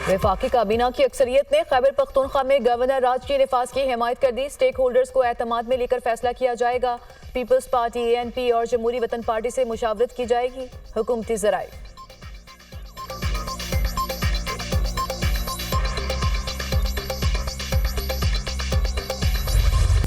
वफाकी काबीना की अक्सरियत ने खैबर पख्तूनख्वा में गवर्नर राज के नफाज की हिमायत कर दी। स्टेक होल्डर्स को एतमाद में लेकर फैसला किया जाएगा। पीपल्स पार्टी, ANP और जमहूरी वतन पार्टी से मुशावरत की जाएगी। हुकूमती ज़राए।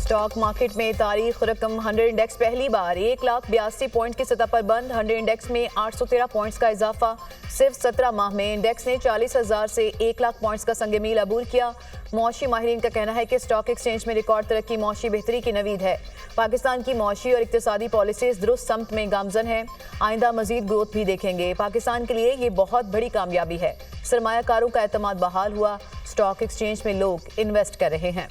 स्टॉक मार्केट में तारीख रकम 100 इंडेक्स पहली बार 1,82 पॉइंट की सतह पर बंद। 100 इंडेक्स में 813 पॉइंट्स का इजाफा। सिर्फ 17 माह में इंडेक्स ने 40,000 से 1 लाख पॉइंट्स का संग मील अबूर किया। मौशी माहिरीन का कहना है कि स्टॉक एक्सचेंज में रिकॉर्ड तरक्की मौशी बेहतरी की नवीद है। पाकिस्तान की मौशी और इक्तिसादी पॉलिसीज दुरुस्त समत में गामजन है। आइंदा मजीद ग्रोथ भी देखेंगे। पाकिस्तान के लिए ये बहुत बड़ी कामयाबी है। सरमायाकारों का एतमाद बहाल हुआ। स्टॉक एक्सचेंज में लोग इन्वेस्ट कर रहे हैं।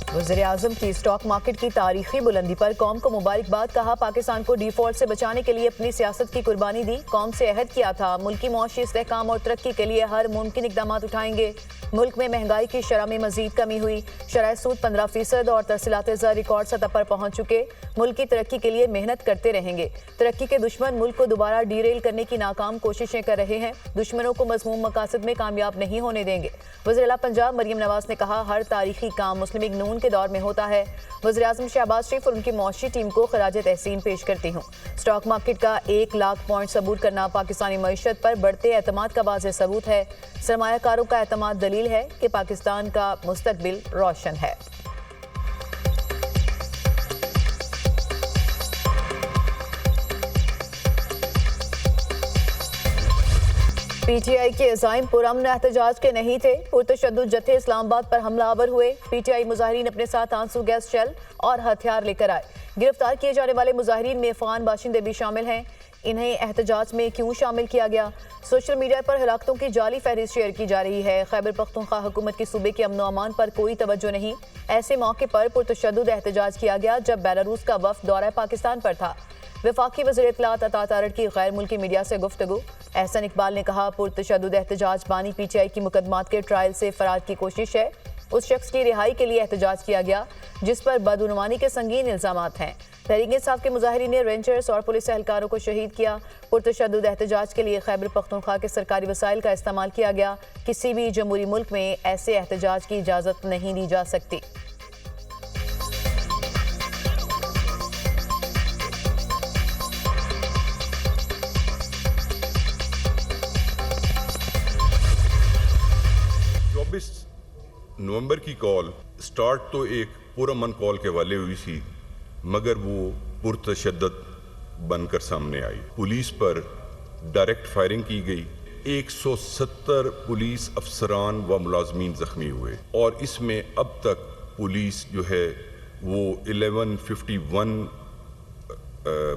वज़ीर-ए-आज़म की स्टॉक मार्केट की तारीखी बुलंदी पर कौम को मुबारकबाद। कहा, पाकिस्तान को डिफॉल्ट से बचाने के लिए अपनी सियासत की कुर्बानी दी। कौम से अहद किया था मुल्की मौशी इस्तेहकाम और तरक्की के लिए हर मुमकिन इक़दाम उठाएंगे। मुल्क में महंगाई की शरह में मजीद कमी हुई। शरह सूद 15% और तरसीलात ज़र रिकॉर्ड सतह पर पहुंच चुके। मुल्क की तरक्की के लिए मेहनत करते रहेंगे। तरक्की के दुश्मन मुल्क को दोबारा डीरेल करने की नाकाम कोशिशें कर रहे हैं। दुश्मनों को मज़मूम मकासद में कामयाब नहीं होने देंगे। वज़ीर-ए-आला पंजाब मरियम नवाज ने कहा, हर तारीखी काम मुस्लिम लीग नून के दौर में होता है। वज़ीर-ए-आज़म शहबाज शरीफ और उनकी मौशी टीम को खराज तहसीन पेश करती हूँ। स्टॉक मार्केट का 1 लाख पॉइंट सबूत करना पाकिस्तानी मईशत पर बढ़ते एतमाद का वाज़ेह सबूत है। सरमायाकारों का एतमाद दलील है कि पाकिस्तान का मुस्तकबिल रोशन है। PTI के अज़ाइम पुरअमन एहतजाज के नहीं थे। पुरतशद्दुद जत्थे इस्लामाबाद पर हमलावर हुए। PTI मुजाहिरीन अपने साथ आंसू गैस शेल और हथियार लेकर आए। गिरफ्तार किए जाने वाले मुजाहिरीन में अफगान बाशिंदे भी शामिल हैं। इन्हें एहतजाज में क्यों शामिल किया गया? सोशल मीडिया पर हलाकतों की जाली फहरिस्त शेयर की जा रही है। खैबर पख्तूनख्वा हुकूमत की सूबे के अमन अमान पर कोई तवज्जो नहीं। ऐसे मौके पर पुरतशद्दुद एहतजाज किया गया जब बेलारूस का वफ्द दौरा पाकिस्तान पर था। वफाकी वज़ीर इत्तलात अता तारड़ की गैर मुल्की मीडिया से गुफ्तगू। एहसन इकबाल ने कहा, पुरतशद्दुद एहतजाज बानी PTI की मुकदमात के ट्रायल से फरार की कोशिश है। उस शख्स की रिहाई के लिए एहतजाज किया गया जिस पर बदउनवानी के संगीन इल्जामात हैं। तहरीक इंसाफ के मुजाहिरीन ने रेंजर्स और पुलिस एहलकारों को शहीद किया। पुरतशद्दुद एहतजाज के लिए खैबर पख्तूनख्वा के सरकारी वसाइल का इस्तेमाल किया गया। किसी भी जमहूरी मुल्क में ऐसे एहतजाज की इजाज़त नहीं दी जा सकती। नवंबर की कॉल स्टार्ट तो एक पुरअमन कॉल के वाले हुई थी, मगर वो पुरतशद्दुद बनकर सामने आई। पुलिस पर डायरेक्ट फायरिंग की गई। 170 पुलिस अफसरान व मुलाजमीन जख्मी हुए और इसमें अब तक पुलिस जो है वो 1151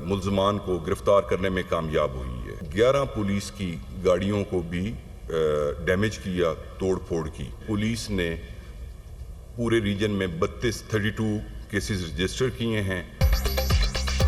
मुल्ज़मान को गिरफ्तार करने में कामयाब हुई है। 11 पुलिस की गाड़ियों को भी डैमेज किया, तोड़ फोड़ की। पुलिस ने पूरे रीजन में 32 केसेस रजिस्टर किए हैं।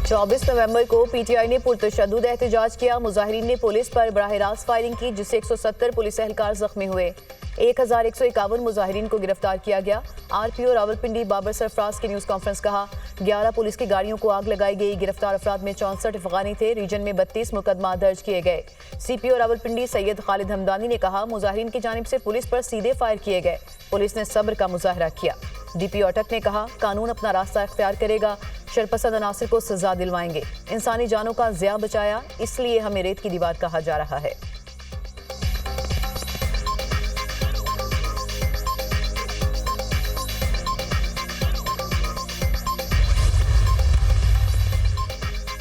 24 नवंबर को PTI ने पुरतशद्दुद एहतजाज किया। मुजाहिरीन ने पुलिस पर बराह रास्त फायरिंग की जिससे 170 पुलिस एहलकार जख्मी हुए। 1151 मुजाहिरीन को गिरफ्तार किया गया। RPO रावलपिंडी बाबर सरफराज की न्यूज़ कॉन्फ्रेंस कहा, 11 पुलिस की गाड़ियों को आग लगाई गई। गिरफ्तार अफराद में 64 अफगानी थे। रीजन में 32 मुकदमा दर्ज किए गए। CPO रावलपिंडी सैयद खालिद हमदानी ने कहा, मुजाहिरीन की जानिब से पुलिस पर सीधे फायर किए गए। पुलिस ने सब्र का मुजाहरा किया। DPO अटक ने कहा, कानून अपना रास्ता इख्तियार करेगा। शरपसंद अनासिर को सजा दिलवाएंगे। इंसानी जानों का ज़िया बचाया, इसलिए हमें रेत की दीवार कहा जा रहा है।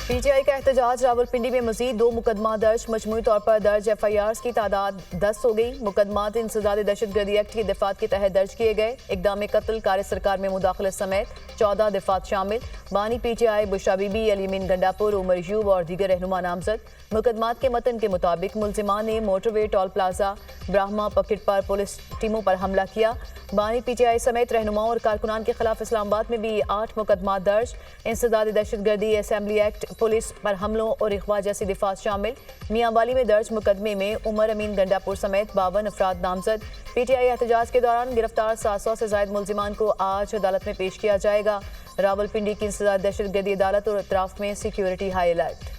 PTI का एहतजाज। रावलपिंडी में मजीद 2 मुकदमा दर्ज। मजमूई तौर पर दर्ज FIRs की तादाद 10 हो गई। मुकदमात इंसदाद दहशतगर्दी एक्ट की दफात के तहत दर्ज किए गए। इक़दाम कत्ल, कार सरकार में मुदाखलत समेत 14 दफात शामिल। बानी PTI बुशरा बीबी, अलीमीन गंडापुर, उमर यूब और दीगर रहनुमा नामजद। मुकदमात के मतन के मुताबिक मुल्जिमान ने motorway toll plaza Brahma pocket पर पुलिस टीमों पर हमला किया। बानी PTI समेत रहनुमाओं और कारकुनान के खिलाफ इस्लामाबाद में भी 8 मुकदमा दर्ज। इंसदाद दहशतगर्दी, असेंबली एक्ट, पुलिस पर हमलों और अगवा जैसी दिफात शामिल। मियांवाली में दर्ज मुकदमे में उमर अमीन गंडापुर समेत 52 अफराद नामजद। पीटीआई एहतजाज के दौरान गिरफ्तार 700 से ज्यादा मुलजिमान को आज अदालत में पेश किया जाएगा। रावलपिंडी की इंसदाद दहशतगर्दी अदालत और अतराफ में security high alert.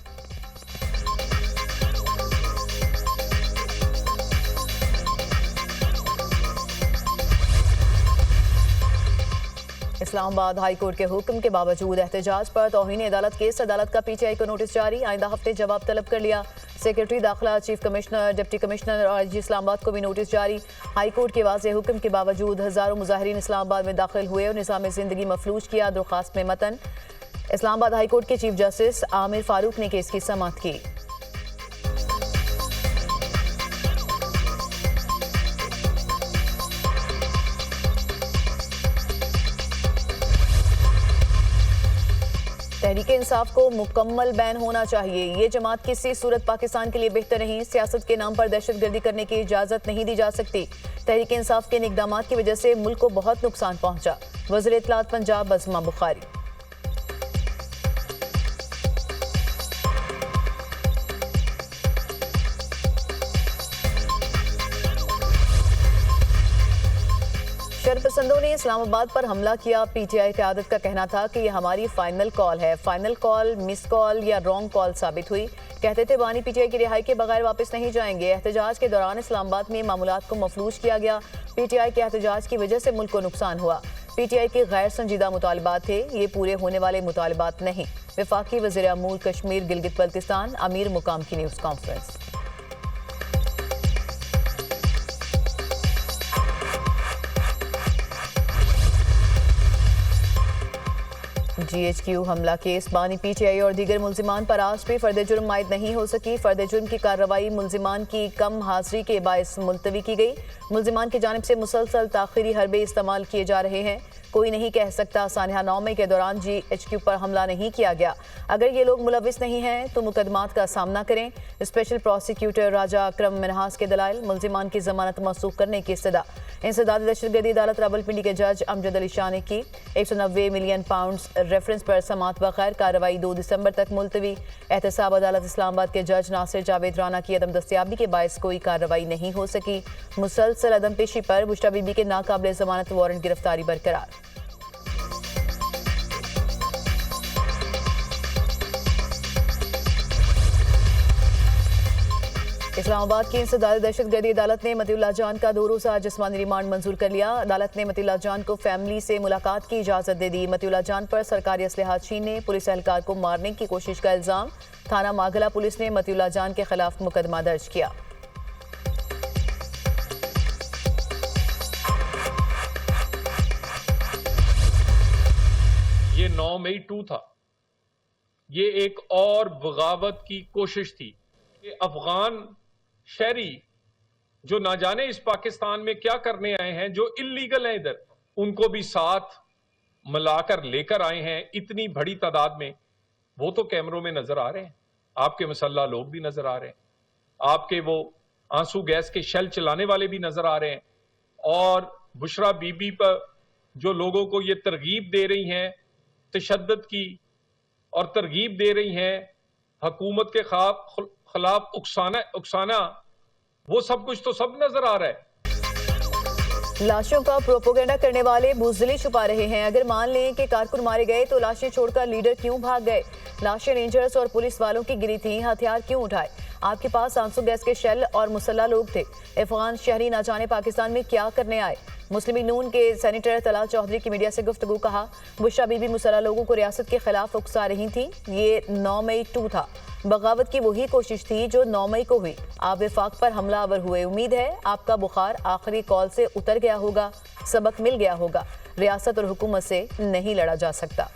Islamabad high court के हुक्म के बावजूद एहतजाज पर तौहीन अदालत केस। अदालत का पीटीआई को नोटिस जारी। आइंदा हफ्ते जवाब तलब कर लिया। सेक्रेटरी दाखिला, चीफ कमिश्नर, डिप्टी कमिश्नर और आईजी इस्लामाबाद को भी नोटिस जारी। हाई कोर्ट के वाज़ेह हुक्म के बावजूद हजारों मुजाहिरीन इस्लामाबाद में दाखिल हुए और निज़ाम ज़िंदगी मफलूज किया। दरख्वास्त में मतन इस्लामाबाद हाई कोर्ट के चीफ जस्टिस आमिर फारूक ने केस की समाअत की। तहरीके इंसाफ को मुकम्मल बैन होना चाहिए। ये जमात किसी सूरत पाकिस्तान के लिए बेहतर नहीं। सियासत के नाम पर दहशतगर्दी करने की इजाजत नहीं दी जा सकती। तहरीके इंसाफ के इन इक़दामात की वजह से मुल्क को बहुत नुकसान पहुंचा। वज़ीर इत्तलात पंजाब अज़मा बुखारी। शरपसंदों ने इस्लामाबाद पर हमला किया। पीटीआई क़यादत का कहना था कि यह हमारी फाइनल कॉल है। फाइनल कॉल मिस कॉल या रॉन्ग कॉल साबित हुई। कहते थे बानी पीटीआई की रिहाई के बगैर वापस नहीं जाएंगे। एहतजाज के दौरान इस्लामाबाद में मामूलात को मफलूज किया गया। पीटीआई के एहतजाज की वजह से मुल्क को नुकसान हुआ। पीटीआई के गैर संजीदा मुतालबात थे, ये पूरे होने वाले मुतालबात नहीं। वफाकी वज़ीर अमूर कश्मीर गिलगित बल्तिस्तान अमीर मुकाम की न्यूज़ कॉन्फ्रेंस। GHQ हमला केस। बानी पीटीआई और दीगर मुल्जिमान पर आज भी फर्द जुर्म आयद नहीं हो सकी। फर्द जुर्म की कार्रवाई मुल्जिमान की कम हाजिरी के बायस मुलतवी की गई। मुल्जिमान की जानिब से मुसलसल ताखिरी हरबे इस्तेमाल किए जा रहे हैं। कोई नहीं कह सकता सानिया 9 मई के दौरान GHQ पर हमला नहीं किया गया। अगर ये लोग मुलविस नहीं हैं तो मुकदमात का सामना करें। स्पेशल प्रोसिक्यूटर राजा अकरम मिनहास के दलाइल। मुल्जिमान की जमानत मंसूख करने की इस्तदा। इंसदाद दहशतगर्दी अदालत रावलपिंडी के जज अमजद अली शाह ने की। 190 मिलियन पाउंड्स रेफरेंस पर समात बगैर कार्रवाई 2 दिसंबर तक मुलतवी। एहतसाब अदालत इस्लामाबाद के जज नासिर जावेद राना की अदम दस्तयाबी के बायस कोई कार्रवाई नहीं हो सकी। मुसलसल अदम पेशी पर बुशरा बीबी के नाकाबिल जमानत वारंट गिरफ्तारी बरकरार। इस्लामाबाद की इंसदाद दहशतगर्दी अदालत ने मतीउल्लाह जान का 2 रोज़ा जिस्मानी रिमांड मंजूर कर लिया। अदालत ने मतीउल्लाह जान को फैमिली से मुलाकात की इजाजत दे दी। मतीउल्लाह जान पर सरकारी असलहा छीनने, पुलिस एहलकार को मारने की कोशिश का इल्जाम। थाना मागला पुलिस ने मतीउल्लाह जान के खिलाफ मुकदमा दर्ज किया। ये 9 मई 2 था। ये एक और बगावत की कोशिश थी कि अफगान शहरी जो ना जाने इस पाकिस्तान में क्या करने आए हैं, जो इल्लीगल हैं इधर, उनको भी साथ मिलाकर लेकर आए हैं इतनी बड़ी तादाद में। वो तो कैमरों में नजर आ रहे हैं। आपके मुसल्ला लोग भी नजर आ रहे हैं। आपके वो आंसू गैस के शेल चलाने वाले भी नजर आ रहे हैं। और बुशरा बीबी पर जो लोगों को ये तरगीब दे रही हैं तशद्दुद की, और तरगीब दे रही हैं हुकूमत के खिलाफ उकसाना, वो सब कुछ तो सब नजर आ रहा है। लाशों का प्रोपोगेंडा करने वाले बुज़दिली छुपा रहे हैं। अगर मान लें कि कारकुन मारे गए तो लाशें छोड़कर लीडर क्यों भाग गए? लाशें रेंजर्स और पुलिस वालों की गिरी थी, हथियार क्यों उठाए? आपके पास आंसू गैस के शेल और मुसल्ला लोग थे। अफगान शहरी ना जाने पाकिस्तान में क्या करने आए? मुस्लिम लीग नून के सेनेटर तलाल चौधरी की मीडिया से गुफ्तगू। कहा, बुशरा बीबी मुसल्ला लोगों को रियासत के खिलाफ उकसा रही थी। ये 9 मई 2 था। बगावत की वही कोशिश थी जो 9 मई को हुई। आप विफाक पर हमलावर हुए। उम्मीद है आपका बुखार आखिरी कॉल से उतर गया होगा, सबक मिल गया होगा। रियासत और हुकूमत से नहीं लड़ा जा सकता।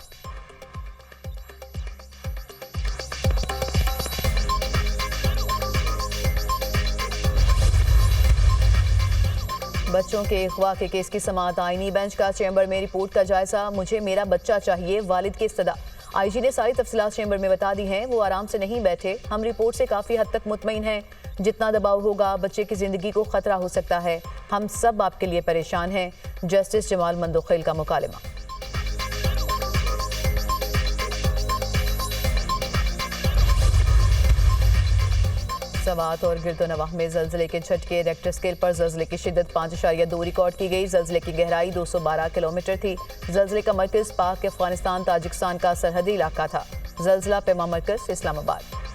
बच्चों के अगवा के केस की समाअत। आईनी बेंच का चैम्बर में रिपोर्ट का जायजा। मुझे मेरा बच्चा चाहिए, वालिद की इस्तदा। आईजी ने सारी तफसीलात चैम्बर में बता दी हैं। वो आराम से नहीं बैठे। हम रिपोर्ट से काफ़ी हद तक मुतमईन हैं। जितना दबाव होगा बच्चे की ज़िंदगी को ख़तरा हो सकता है। हम सब आपके लिए परेशान हैं। जस्टिस जमाल मंदोखेल का मुकालमा। सवात और गिरदोनवाह में जल्जले के झटके। रेक्टर स्केल पर जल्जले की शिद्दत 5.2 रिकॉर्ड की गई। जल्जले की गहराई 212 किलोमीटर थी। जल्जले का मरकज पाक अफगानिस्तान ताजिकिस्तान का सरहदी इलाका था। जल्जला पैमा मरकज इस्लामाबाद।